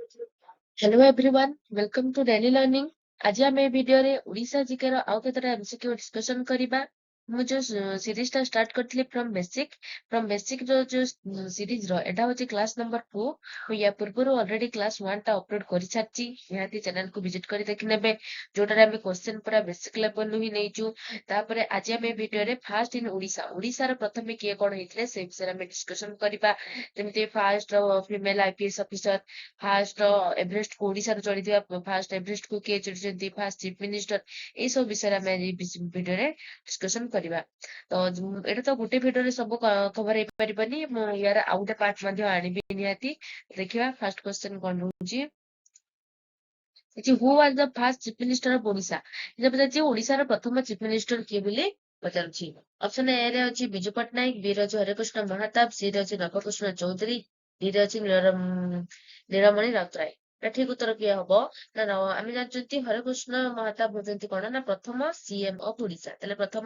Hello everyone, welcome to daily learning. आज आम ए वीडियो रे ओडिशा जीके रो आउ केतरा एमसीक्यू डिस्कशन करिबा। मु जो सीरीज टा स्टार्ट करथली फ्रॉम बेसिक जो सीरीज रो एटा होची क्लास नंबर 2। मु या पूर्वरो ऑलरेडी क्लास 1 टा अपलोड करि छाची। याती चैनल को विजिट करि देखि नेबे, जोटा रे हम क्वेश्चन पूरा बेसिक लेवल नु ही नेइचू। तापरे आज आम ए वीडियो रे फर्स्ट इन ओडिशा रो प्रथमे किए कोन हेतले से विषय हम डिस्कशन करिबा। जेमति first female IPS officer, first Everest को ओडिशा चढ़ी फास्ट एवरेस्ट को किए चढ़ी, फास्ट चीफ मिनिस्टर, ये सब विषय आम भिडियो डिस्कसन करवा। तो एटा तो गोटे भिडियो सब कवर हो पारबनी, यार आउ गोटे पार्ट आनिबी निहाती। देखिबा फर्स्ट क्वेश्चन कौन रहउची। Who was the first chief minister of Odisha. जे पचारछि ओडिशा रो प्रथम चीफ मिनिस्टर किए बोली पचारछि। ऑप्शन ए रे अछि बिजू पट्टनायक, बी रे अछि हरेकृष्ण महाताब, सी रे अछि नवकृष्ण चौधरी, डी रे अछि नीलमणि राउतराय। এটা ঠিক উত্তর কি হবো না আমি জানছি হরেকৃষ্ণ মহাতাব হচ্ছেন কোন না প্রথম সিএম অফ ওড়িশা। তাহলে প্রথম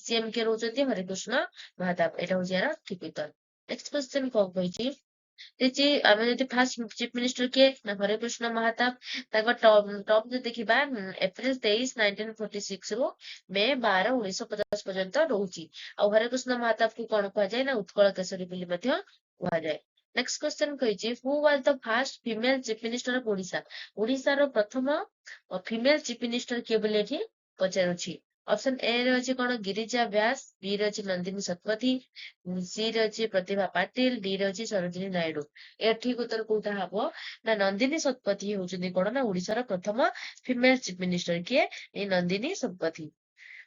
সিএম কে রହୁଛନ୍ତି হরেকৃষ্ণ মহাতাব। এটা হচ্ছে এর ঠিক উত্তর। নেক্সট क्वेश्चन কম কইছি যে আমি যদি ফার্স্ট চিফ মিনিস্टर କିଏ ନା ହରେକୃଷ୍ଣ ମହାତାବ। ତାଙ୍କ ଟର୍ମ ଯଦି ଦେଖିବା ଏପ୍ରିଲ 23 1946 ରୁ ମେ 12 1950 ପର୍ଯ୍ୟନ୍ତ ରହୁଛି। ଆଉ ହରେକୃଷ୍ଣ ମହାତାବକୁ କଣ କୁହାଯାଏ ନା ଉତ୍କଳ କେଶରୀ ବୋଲି ମଧ୍ୟ କୁହାଯାଏ। ନେକ୍ସଟ क्वेश्चन କହିଛି who was the first female chief minister of Odisha. ଓଡିଶାର ପ୍ରଥମ ଫିମେଲ ଚିଫ ମିନିଷ୍ଟର କିଏ ବୋଲି ଏଠି ପଚାରୁଛି। ଅପସନ ଏ ରେ ଅଛି କଣ ଗିରିଜା ବ୍ୟାସ, ବି ରେ ଅଛି ନନ୍ଦିନୀ ଶତପଥୀ, ସି ରେ ଅଛି ପ୍ରତିଭା ପାଟିଲ, ଡି ରେ ଅଛି ସରୋଜିନୀ ନାଇଡୁ। ଏ ଠିକ ଉତ୍ତର କୋଉଟା ହବ ନା ନନ୍ଦିନୀ ଶତପଥୀ ହଉଛନ୍ତି କଣ ନା ଓଡିଶାର ପ୍ରଥମ ଫିମେଲ ଚିଫ ମିନିଷ୍ଟର କିଏ, ଏଇ ନନ୍ଦିନୀ ଶତପଥୀ।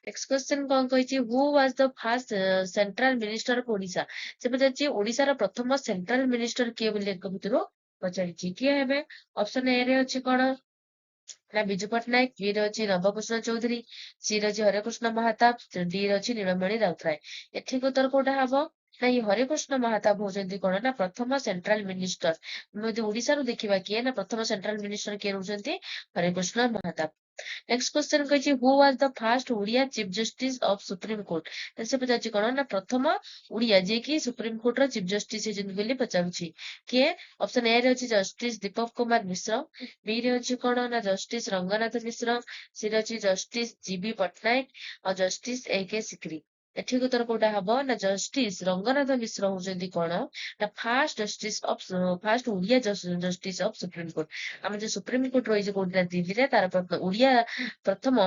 ନେକ୍ସଟ क्वेश्चन କଣ କହିଛି who was the first central minister of Odisha. ସେ ପଚାରିଛି ଓଡିଶାର ପ୍ରଥମ ସେଣ୍ଟ୍ରାଲ ମିନିଷ୍ଟର କିଏ ବୋଲି ଏକ ଭିତରୁ ପଚାରିଛି। କିଏ ହେବେ। ଅପସନ ଏ ରେ ଅଛି କଣ ନା ବିଜୁ ପଟ୍ଟନାୟକ, ବି ରେ ଅଛି ନବକୃଷ୍ଣ ଚୌଧୁରୀ, ସି ରେ ଅଛି ହରେକୃଷ୍ଣ ମହାତାବ, ଡି ରେ ଅଛି ନୀଳମଣି ରାଉତରାୟ। ଏଠିକ ଉତ୍ତର କୋଉଟା ହବ ନା ଏଇ ହରେକୃଷ୍ଣ ମହାତାବ ହଉଛନ୍ତି କଣ ନା ପ୍ରଥମ ସେଣ୍ଟ୍ରାଲ ମିନିଷ୍ଟର। ଆମେ ଯଦି ଓଡିଶାରୁ ଦେଖିବା କିଏ ନା ପ୍ରଥମ ସେଣ୍ଟ୍ରାଲ ମିନିଷ୍ଟର କିଏ ରହୁଛନ୍ତି ହରେକୃଷ୍ଣ ମହାତାବ। ନେକ୍ସଟ क्वेश्चन କହିଛି who was the first Odia chief justice of supreme court. ସେ ପଚାରୁଛି କଣ ନା ପ୍ରଥମ ଓଡିଆ ଯିଏକି ସୁପ୍ରିମ କୋର୍ଟର ଚିଫ ଜଷ୍ଟିସ ହେଇଛନ୍ତି ବୋଲି ପଚାରୁଛି। କିଏ। ଅପସନ ଏ ରେ ଅଛି ଜଷ୍ଟିସ ଦୀପକ କୁମାର ମିଶ୍ର, ବି ରେ ଅଛି କଣ ନା ଜଷ୍ଟିସ ରଙ୍ଗନାଥ ମିଶ୍ର, ସି ରେ ଅଛି ଜଷ୍ଟିସ ଜିବି ପଟ୍ଟନାୟକ, ଆଉ ଜଷ୍ଟିସ ଏ କେ ସିକ୍ରି। ଏଠିକ ଉତ୍ତର କୋଉଟା ହବ ନା ଜଷ୍ଟିସ ରଙ୍ଗନାଥ ମିଶ୍ର ହଉଛନ୍ତି କଣ ନା first Odia justice of supreme court. ଆମର ଯୋଉ ସୁପ୍ରିମ କୋର୍ଟ ରହିଛି କୋଉଟା ଦିଲ୍ଲୀରେ, ତାର ପ୍ରଥମ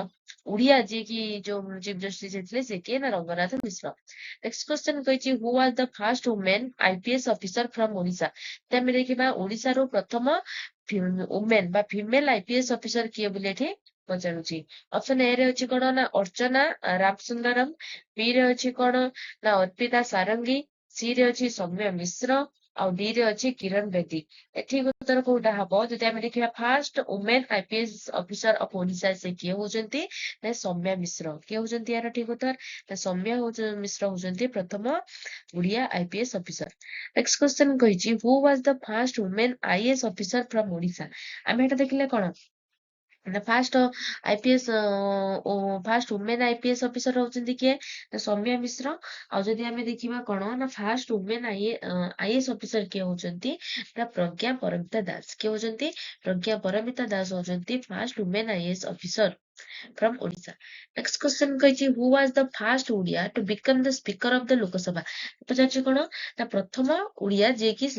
ଓଡିଆ ଯିଏକି ଯୋଉ ଚିଫ ଜଷ୍ଟିସ ହେଇଥିଲେ ସେ କିଏ ନା ରଙ୍ଗନାଥ ମିଶ୍ର। ନେକ୍ସଟ क्वेश्चन କହିଛି who was the first women IPS officer from Odisha. ଆମେ ଦେଖିବା ଓଡିଶାରୁ ପ୍ରଥମ ଓମେନ ବା ଫିମେଲ ଆଇପିଏସ୍ ଅଫିସର କିଏ ବୋଲି ଏଠି ପଚାରୁଛି। ଅପସନ ଏ ରେ ଅଛି କଣ ନା ଅର୍ଚ୍ଚନା ରାମସୁନ୍ଦରମ, ବି ରେ ଅଛି କଣ ନା ଅର୍ପିତା ସାରଙ୍ଗୀ, ସି ରେ ଅଛି ସୌମ୍ୟ ମିଶ୍ର, ଆଉ ଡି ରେ ଅଛି କିରଣ ବେଦୀ। ଏଠିକ ଉତ୍ତର କୋଉଟା ହବ ଯଦି ଆମେ ଦେଖିବା first women IPS officer of Odisha ସେ କିଏ ହଉଛନ୍ତି ନା ସୌମ୍ୟା ମିଶ୍ର। କିଏ ହଉଛନ୍ତି ଏହାର ଠିକ ଉତ୍ତର ନା ସୌମ୍ୟା ମିଶ୍ର ହଉଛନ୍ତି ପ୍ରଥମ Odia IPS officer. Next question କହିଛି who was the first women IAS officer from Odisha. ଆମେ ଏଟା ଦେଖିଲେ କଣ ନା ଫାର୍ଷ୍ଟ ଓମେନ ଆଇପିଏସ୍ ଅଫିସର ହଉଛନ୍ତି କିଏ ନା ସୌମ୍ୟା ମିଶ୍ର। ଆଉ ଯଦି ଆମେ ଦେଖିବା କଣ ନା ଫାର୍ଷ୍ଟ ଓମେନ ଆଇଏଏସ୍ ଅଫିସର କିଏ ହଉଛନ୍ତି ନା ପ୍ରଜ୍ଞା ପରମିତା ଦାସ। କିଏ ହଉଛନ୍ତି ପ୍ରଜ୍ଞା ପରମିତା ଦାସ ହଉଛନ୍ତି first women IAS officer from Odisha. Next question କହିଛି who was the first Odia to become the speaker of the Lok Sabha. ପଚାରୁଛି କଣ ନା ପ୍ରଥମ ଓଡିଆ ଯିଏକି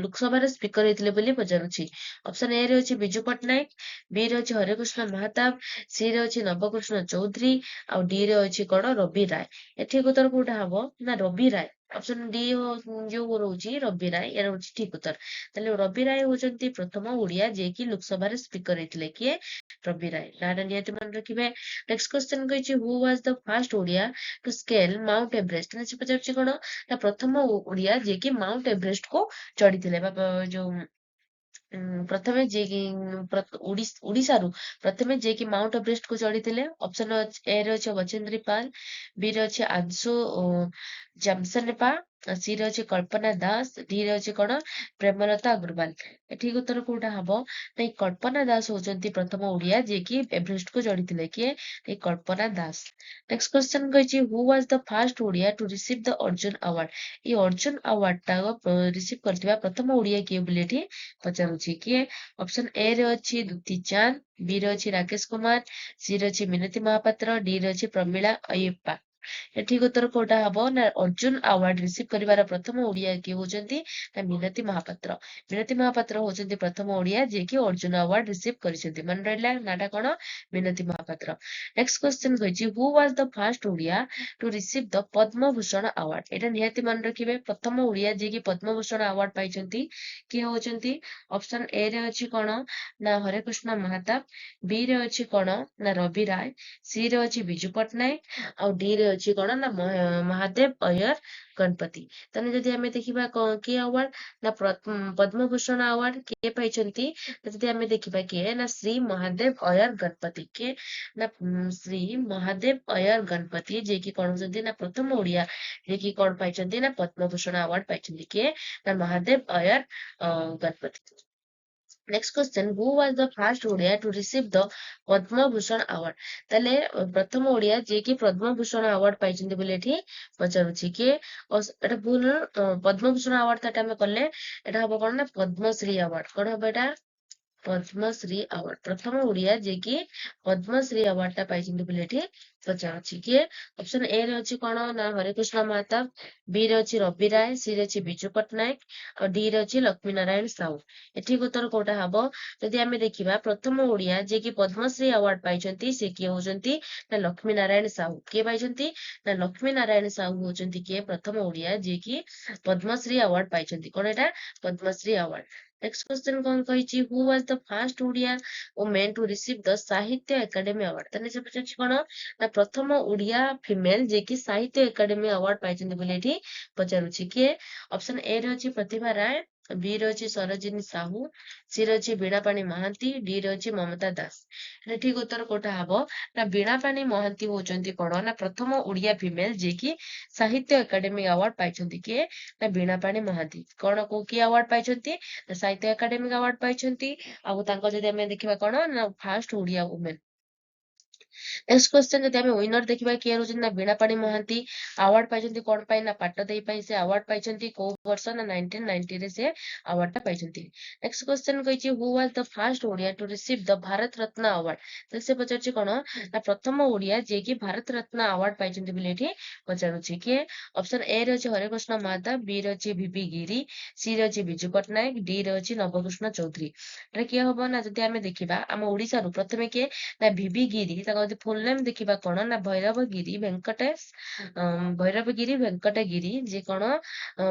ଲୋକସଭାର ସ୍ପିକର ହେଇଥିଲେ ବୋଲି ପଚାରୁଛି। ଅପସନ ଏ ରେ ଅଛି ବିଜୁ ପଟ୍ଟନାୟକ, ବି ରେ ଅଛି ହରେକୃଷ୍ଣ ମହାତାବ, ସି ରେ ଅଛି ନବକୃଷ୍ଣ ଚୌଧୁରୀ, ଆଉ ଡି ରେ ଅଛି କଣ ରବି ରାୟ। ଏଠିକ ଉତ୍ତର କୋଉଟା ହବ ନା ରବି ରାୟ। ଅପସନ ଡି ଯୋଉ ରହୁଛି ରବି ରାୟ, ଏର ହଉଛି ଠିକ ଉତ୍ତର। ତାହେଲେ ରବି ରାୟ ହଉଛନ୍ତି ପ୍ରଥମ ଓଡିଆ ଯିଏକି ଲୋକସଭାରେ ସ୍ପିକର ହେଇଥିଲେ। କିଏ ରବି ରାୟ। ନାଁଟା ନିହାତି ମନେ ରଖିବେ। ନେକ୍ସଟ क्वेश्चन କହିଛି who was the first Odia to scale Mount Everest. ସେ ପଚାରୁଛି କଣ ନା ପ୍ରଥମ ଓଡିଆ ଯିଏକି ମାଉଣ୍ଟ ଏଭରେଷ୍ଟ କୁ ଚଢିଥିଲେ ବା ଯୋଉ ପ୍ରଥମେ ଯିଏକି ଓଡିଶାରୁ ପ୍ରଥମେ ଯିଏକି ମାଉଣ୍ଟ ଏଭରେଷ୍ଟ କୁ ଚଢିଥିଲେ। ଅପସନ ଏ ରେ ଅଛି ବଚେନ୍ଦ୍ରୀ ପାଲ, ବି ରେ ଅଛି ଆଂଶୁ ଜାମସେନପା, सी रे अछि कल्पना दास, डी रे अछि कौन प्रेमलता अग्रवाल। ठीक उत्तर कोटा हबो नहीं कल्पना दास होचंती प्रथम ओडिया जे कि एवरेस्ट को जोड़िथिले किए ए कल्पना दास। नेक्स्ट क्वेश्चन कहिछि who was the first Odia to receive the Arjun award. ए अर्जुन अवार्ड टा रिसीव करथिबा प्रथम ओडिया किए बोली एठी पचारुछि किए। ऑप्शन ए रे अछि दुती चांद, बी रे अछि राकेश कुमार, सी रे अछि मिनती महापात्र, डी रे अछि प्रमिला अय्यप्पा। ठीक उत्तर कोटा हबो ना अर्जुन अवार्ड रिसीव करिवार प्रथम ओडिया किए होचंती ना मिनती महापात्र। मिनती महापात्र होचंती प्रथम ओडिया जे कि अर्जुन अवार्ड रिसीव करिसेंती मन रहला नाटा कोन मिनती महापात्र। नेक्स्ट क्वेश्चन कहिछि who was the first Odia to receive the Padma Bhushan award. एटा निहाती मन रखिबे प्रथम ओडिया जे कि पद्म भूषण अवार्ड पाइचंती किए होचंती। ऑप्शन ए रे अछि कोन ना हरे कृष्ण महाताब, बी रे अछि कोन ना रवि राय, सी रे अछि बिजू पटनायक ଆଉ ଡି ରେ ଅଛି କଣ ନା ମହାଦେବ ଅୟର ଗଣପତି। ତାହେଲେ ଯଦି ଆମେ ଦେଖିବା କିଏ ଆୱାର୍ଡ ନା ପଦ୍ମଭୂଷଣ ଆୱାର୍ଡ କିଏ ପାଇଛନ୍ତି ଯଦି ଆମେ ଦେଖିବା କିଏ ନା ଶ୍ରୀ ମହାଦେବ ଅୟର ଗଣପତି କିଏ ନା ଶ୍ରୀ ମହାଦେବ ଅୟର ଗଣପତି ଯିଏକି କଣ ହଉଛନ୍ତି ନା ପ୍ରଥମ ଓଡିଆ ଯିଏକି କଣ ପାଇଛନ୍ତି ନା ପଦ୍ମଭୂଷଣ ଆୱାର୍ଡ ପାଇଛନ୍ତି କିଏ ନା Mahadev Iyer Ganapati. Next question who was the first Odia to receive the Padma Bhushan award. ताले प्रथम ओडिया जे कि पद्म भूषण अवार्ड पाइछन्ती बोले एठी पचारुछि कि एटा भूल पद्म भूषण अवार्ड ताटा हम कले एटा हबो कोन ना पद्मश्री अवार्ड कोन हबो एटा पद्मश्री अवार्ड प्रथम ओडिया जे कि पद्मश्री अवार्ड टा पाइछन्ती बोले एठी पचारुछि कि ऑप्शन ए रे अछि कोन ना हरिकृष्ण महाताब, बी रे अछि रवि राय, सी रे अछि बिजू पटनायक और डी रे अछि लक्ष्मी नारायण साहू। एठी उत्तर कोटा हबो जदि आमे देखिबा प्रथम ओडिया जे कि पद्मश्री अवार्ड पाइछन्ती से किए होचन्ती ना लक्ष्मी नारायण साहू किए पाइछन्ती ना लक्ष्मी नारायण साहू होचन्ती किए प्रथम ओडिया जे कि पद्मश्री अवार्ड पाइछन्ती कोन एटा पद्मश्री अवार्ड। नेक्स्ट क्वेश्चन कौन कहिछि who was the first Odia women to receive the Sahitya academy award. तने से पछछि कोन ना प्रथम ओडिया फीमेल जे कि साहित्य एकेडमी अवार्ड पाइछन्ती बोले एठी पचारुछि किए। ऑप्शन ए रे अछि प्रतिभा राय, बी रे अछि सरोजिनी साहू, सी रे अछि बीणापाणी महांती, डी रे अछि ममता दास। ठीक उत्तर कोटा हबो ना बीणापाणी महांती होचंती कोन ना प्रथम ओडिया फीमेल जे कि साहित्य एकेडमी अवार्ड पाइछन्ती किए ना बीणापाणी महांती कोन को की अवार्ड पाइछन्ती ना साहित्य एकेडमी अवार्ड पाइछन्ती आ तांको जदि हमें देखिबा कोन ना first Odia women. Next question जदि हमें विनर देखिबा किए होचंती ना बीणापाणी महांती अवार्ड पाइछन्ती कोन पाइ ना पाट देई पाइ से अवार्ड पाइछन्ती को वर्ष ना 1990 रे से अवार्ड टा पाइछन्ती। नेक्स्ट क्वेश्चन कहिछि who was the first Odia to receive the Bharat Ratna award. तो से पचारछि कोन ना प्रथम ओडिया जे कि भारत रत्न अवार्ड पाइछन्ती बोली एठी पचारुछि कि ऑप्शन ए रे अछि हरिकृष्ण महाताब, बी रे अछि वीपी गिरी, सी रे अछि बिजू पटनायक, डी रे अछि नवकृष्ण चौधरी। एटा किए हबो ना जदि हमें देखिबा हम ओडिसा रु प्रथमे के ना वीपी गिरी ताको फुल नेम देखिबा कोन ना भैरवगिरी वेंकटेश भैरवगिरी वेंकटगिरी जे कोन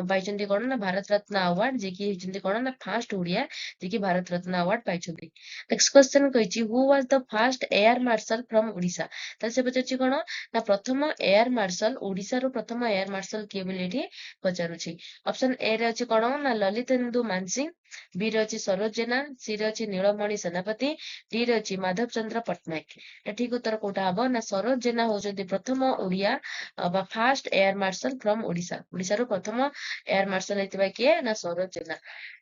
पाइछन्ती कोन ना भारत रत्न अवार्ड जे कि हिचन्ती कोन ना फर्स्ट ओडिया जे कि भारत रत्न अवार्ड पाइछन्ती। नेक्स्ट क्वेश्चन कहिछि who was the first air marshal from Odisha. त से पचारछि कोन ना प्रथम एयर मार्शल ओडिसा रु प्रथम एयर मार्शल किए बोली एठी पचारुछि। ऑप्शन ए रे अछि कोन ना ललितेन्दु मानसिंह, बी रे अछि सरोज जेना, सी रे अछि नीलमणि सेनापति, डी रे अछि माधव चंद्र पटनायक। ठीक उत्तर कोटा हबो ना सरोज जेना होचंती प्रथम ओडिया बा first air marshal from Odisha Odisha रु प्रथम एयर मार्शल हेतिबा किए ना सरोज जेना।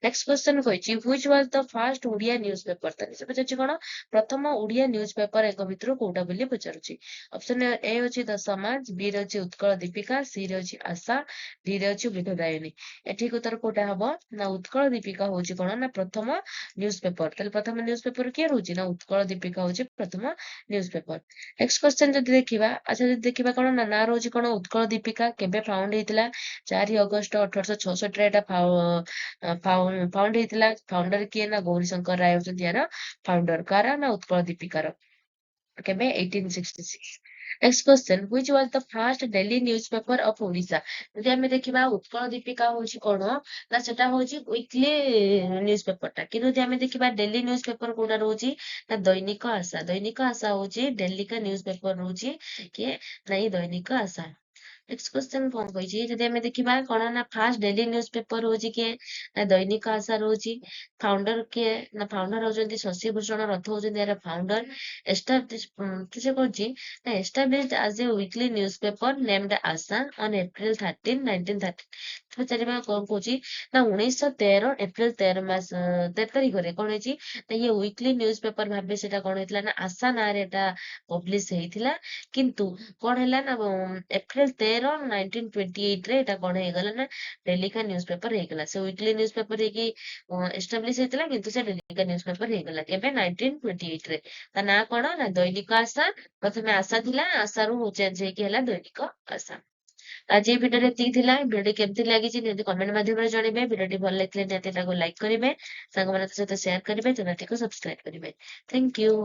नेक्स्ट क्वेश्चन कहिछि which was the first Odia newspaper. तने से पचारछि कोन प्रथम ओडिया न्यूज़पेपर एक भितरु कोउटा बोली पचारुछि। ऑप्शन ए अछि द समाज, बी रे अछि उत्कल दीपिका, सी रे अछि आशा, डी रे अछि विधदायिनी। ठीक उत्तर कोटा हबो ना उत्कल दीपिका होछि कोन ना प्रथम न्यूज़पेपर। तले प्रथम न्यूज़पेपर किए रहउछि ना उत्कल दीपिका होछि प्रथम न्यूज़पेपर। नेक्स्ट क्वेश्चन जदि देखिबा अच्छा जदि देखिबा कोन ना रहउछि कोन उत्कल दीपिका केबे फाउंड हेतिला 4 अगस्त 1866 रे एटा फाउंड हेतिला फाउंडर किए ना गौरीशंकर राय होचंती यार फाउंडर कार ना उत्कल दीपिकार केबे 1866। Next question which was the first daily newspaper of Odisha. जदि हमें देखिबा उत्कल दीपिका होछि कोन ना सेटा होछि वीकली न्यूज़पेपर टा किनु जदि हमें देखिबा डेली न्यूज़पेपर कोडा रहउछि ना दैनिक आशा होछि डेली का न्यूज़पेपर रहउछि के नाही दैनिक आशा। नेक्स्ट क्वेश्चन कौन कहिछि जदि हमें देखिबा कोन ना फर्स्ट डेली न्यूज़पेपर होछि के ना दैनिक आशा रहउछि फाउंडर के ना फाउंडर होचंती शशि भूषण रथ होचंती यार फाउंडर एस्टाब्लिश किसे कहछि ना established as a weekly newspaper named Asha on April 13, 1913। ପଚାରିବା କଣ କହୁଛି ନା 1913 ଏପ୍ରିଲ 13 ତାରିଖରେ କଣ ହେଇଛି ନା ଇଏ ୱିକଲି ନ୍ୟୁଜ ପେପର ଭାବେ ସେଟା କଣ ହେଇଥିଲା ନା ଆଶା ନାଁରେ ଏଟା ପବ୍ଲିଶ ହେଇଥିଲା କିନ୍ତୁ କଣ ହେଲା ନା ଏପ୍ରିଲ 13 1928 ରେ ଏଟା କଣ ହେଇଗଲା ନା ଡେଲିକା ନ୍ୟୁଜ ପେପର ହେଇଗଲା ସେ ୱିକଲି ନ୍ୟୁଜ ପେପର ହେଇକି ଏଷ୍ଟାବ୍ଲିଶ ହେଇଥିଲା କିନ୍ତୁ ସେ ଡେଲିକା ନ୍ୟୁଜ ପେପର ହେଇଗଲା କେବେ 1928 ରେ ତା ନାଁ କଣ ନା ଦୈନିକ ଆଶା ପ୍ରଥମେ ଆଶା ଥିଲା ଆଶାରୁ ଚେଞ୍ଜ ହେଇକି ହେଲା ଦୈନିକ ଆଶା। ଆଜି এই ଭିଡିଓରେ ଏତିକି ଥିଲା ଭିଡିଓଟି କେମିତି ଲାଗିଛି ନିହାତି କମେଣ୍ଟ ମାଧ୍ୟମରେ ଜଣିବେ ଭିଡିଓଟି ଭଲ ଲାଗିଥିଲେ ନିହାତି ତାକୁ ଲାଇକ୍ କରିବେ ସାଙ୍ଗମାନଙ୍କ ସହିତ ସେୟାର କରିବେ ଚ୍ୟାନେଲଟିକୁ ସବସ୍କ୍ରାଇବ କରିବେ ଥ୍ୟାଙ୍କ ୟୁ।